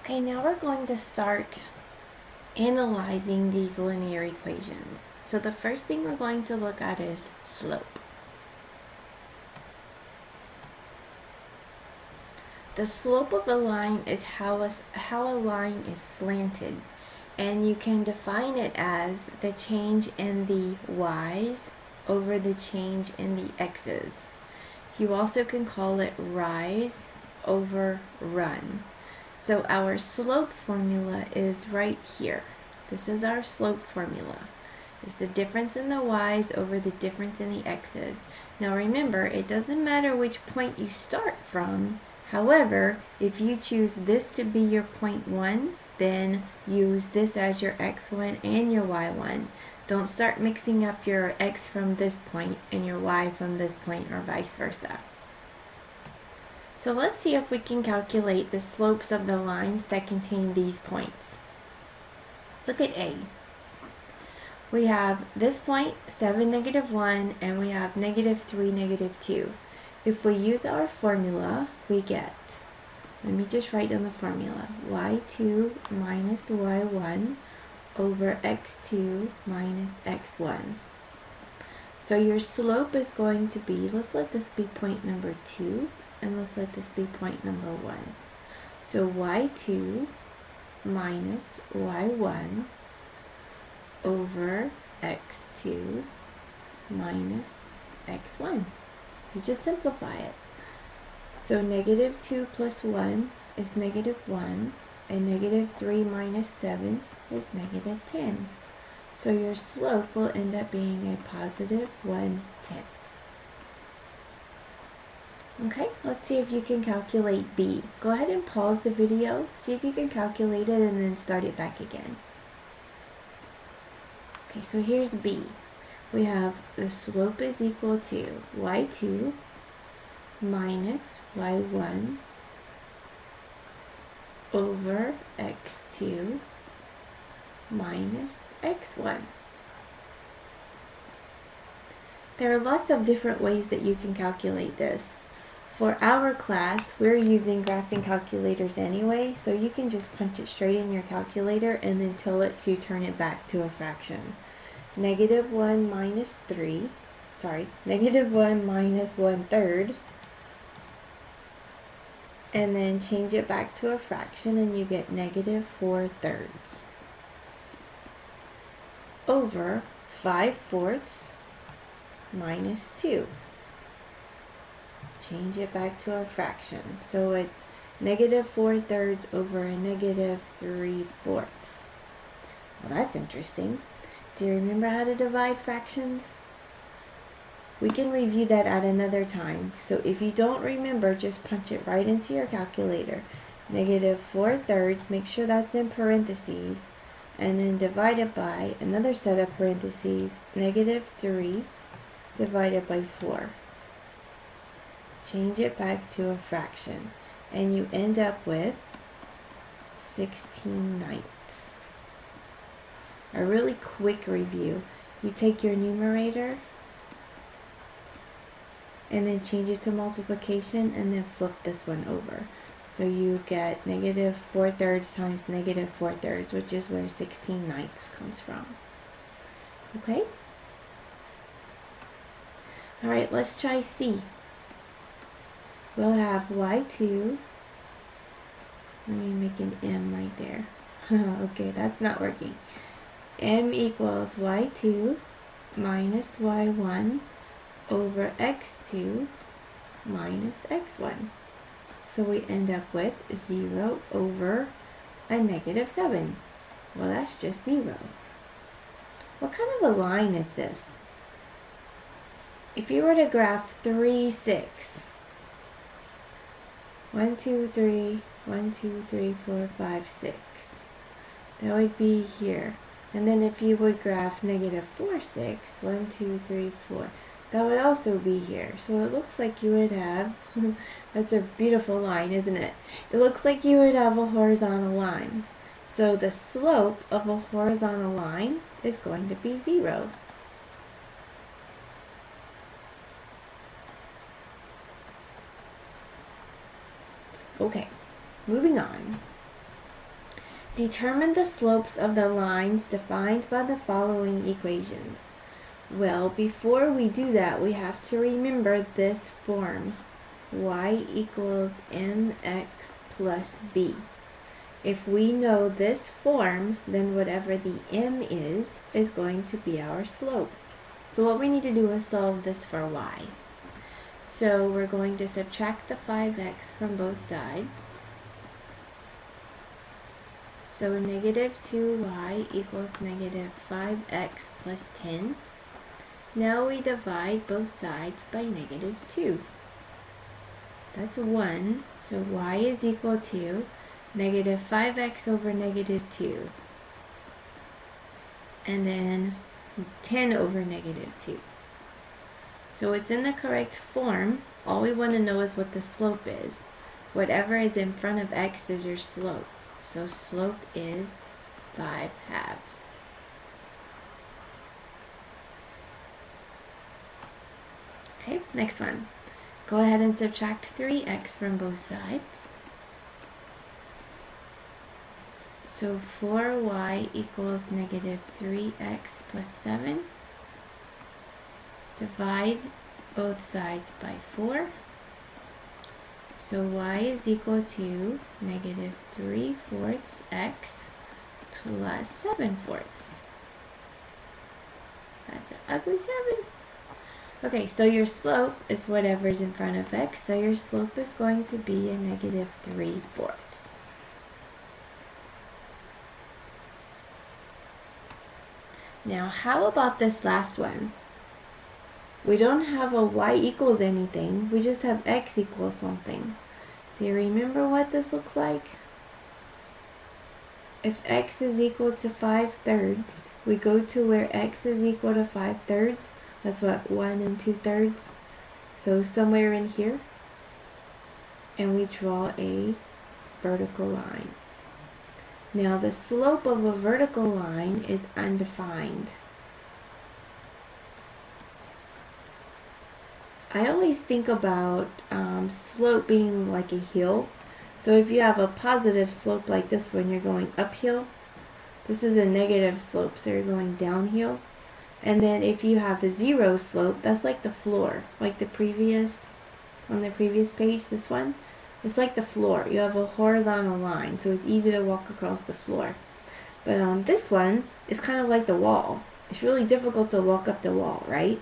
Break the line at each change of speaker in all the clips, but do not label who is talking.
Okay, now we're going to start analyzing these linear equations. So the first thing we're going to look at is slope. The slope of a line is how a line is slanted, and you can define it as the change in the y's over the change in the x's. You also can call it rise over run. So our slope formula is right here. This is our slope formula. It's the difference in the y's over the difference in the x's. Now remember, it doesn't matter which point you start from. However, if you choose this to be your point 1, then use this as your x1 and your y1. Don't start mixing up your x from this point and your y from this point, or vice versa. So let's see if we can calculate the slopes of the lines that contain these points. Look at A. We have this point, 7, -1, and we have -3, -2. If we use our formula, we get, let me just write down the formula, y2 minus y1 over x2 minus x1. So your slope is going to be, let's let this be point number 2, and let's let this be point number 1. So y2 minus y1 over x2 minus x1. You just simplify it. So -2 plus 1 is -1, and -3 minus 7 is -10. So your slope will end up being a positive 1/10. Okay, let's see if you can calculate B. Go ahead and pause the video, see if you can calculate it, and then start it back again. Okay, so here's B. We have the slope is equal to y2 minus y1 over x2 minus x1. There are lots of different ways that you can calculate this. For our class, we're using graphing calculators anyway, so you can just punch it straight in your calculator and then tell it to turn it back to a fraction. -1 minus 3, -1 minus 1/3, and then change it back to a fraction and you get -4/3 over 5/4 minus 2. Change it back to a fraction. So it's -4/3 over a -3/4. Well, that's interesting. Do you remember how to divide fractions? We can review that at another time. So if you don't remember, just punch it right into your calculator. -4/3, make sure that's in parentheses, and then divide it by another set of parentheses, -3 divided by 4. Change it back to a fraction, and you end up with 16/9. A really quick review. You take your numerator and then change it to multiplication and then flip this one over. So you get -4/3 times -4/3, which is where 16/9 comes from. Okay? Alright, let's try C. We'll have y2, let me make an M right there. Okay, that's not working. M equals y2 minus y1 over x2 minus x1. So we end up with 0 over a -7. Well, that's just 0. What kind of a line is this? If you were to graph 3, 6, 1, 2, 3, 1, 2, 3, 4, 5, 6, that would be here. And then if you would graph -4, 6, 1, 2, 3, 4, that would also be here. So it looks like you would have, that's a beautiful line, isn't it? It looks like you would have a horizontal line. So the slope of a horizontal line is going to be 0. Okay, moving on. Determine the slopes of the lines defined by the following equations. Well, before we do that, we have to remember this form, y equals mx plus b. If we know this form, then whatever the m is going to be our slope. So what we need to do is solve this for y. So we're going to subtract the 5x from both sides. So negative 2y equals negative 5x plus 10. Now we divide both sides by negative 2. That's 1, so y is equal to negative 5x over negative 2. And then 10 over negative 2. So it's in the correct form. All we want to know is what the slope is. Whatever is in front of x is your slope. So slope is 5 halves. Okay, next one. Go ahead and subtract 3x from both sides. So 4y equals negative 3x plus 7. Divide both sides by 4. So y is equal to negative 3/4 x plus 7/4. That's an ugly 7. Okay, so your slope is whatever's in front of x, so your slope is going to be a negative 3/4. Now, how about this last one? We don't have a y equals anything, we just have x equals something. Do you remember what this looks like? If x is equal to 5/3, we go to where x is equal to 5/3. That's what, 1 2/3. So somewhere in here. And we draw a vertical line. Now the slope of a vertical line is undefined. I always think about slope being like a hill. So if you have a positive slope like this one, you're going uphill. This is a negative slope, so you're going downhill. And then if you have a zero slope, that's like the floor, like the previous, on the previous page, this one. It's like the floor. You have a horizontal line, so it's easy to walk across the floor. But on this one, it's kind of like the wall. It's really difficult to walk up the wall, right?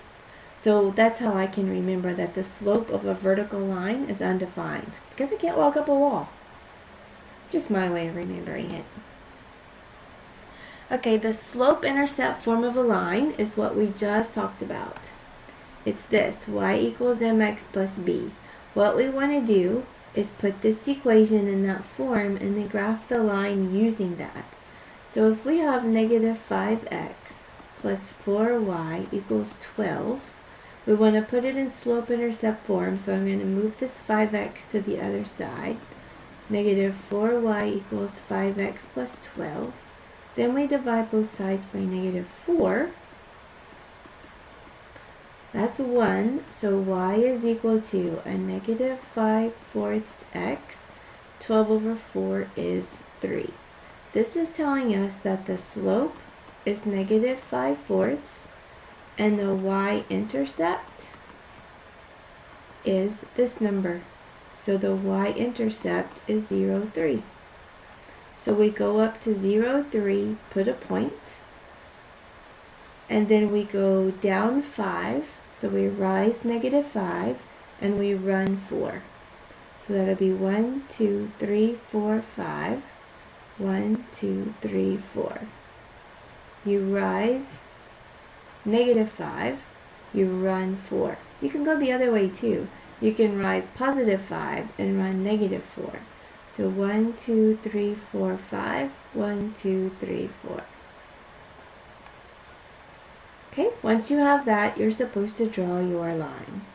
So that's how I can remember that the slope of a vertical line is undefined, because I can't walk up a wall. Just my way of remembering it. Okay, the slope-intercept form of a line is what we just talked about. It's this, y equals mx plus b. What we want to do is put this equation in that form and then graph the line using that. So if we have negative 5x plus 4y equals 12, we want to put it in slope-intercept form, so I'm going to move this 5x to the other side. Negative 4y equals 5x plus 12. Then we divide both sides by negative 4. That's 1, so y is equal to a negative 5/4 x. 12 over 4 is 3. This is telling us that the slope is negative 5/4 and the y-intercept is this number. So the y-intercept is 0, 3. So we go up to 0, 3, put a point, and then we go down 5, so we rise negative 5, and we run 4. So that'll be 1, 2, 3, 4, 5. 1, 2, 3, 4. You rise negative 5, you run 4. You can go the other way too. You can rise positive 5 and run negative 4. So 1, 2, 3, 4, 5. 1, 2, 3, 4. Okay, once you have that, you're supposed to draw your line.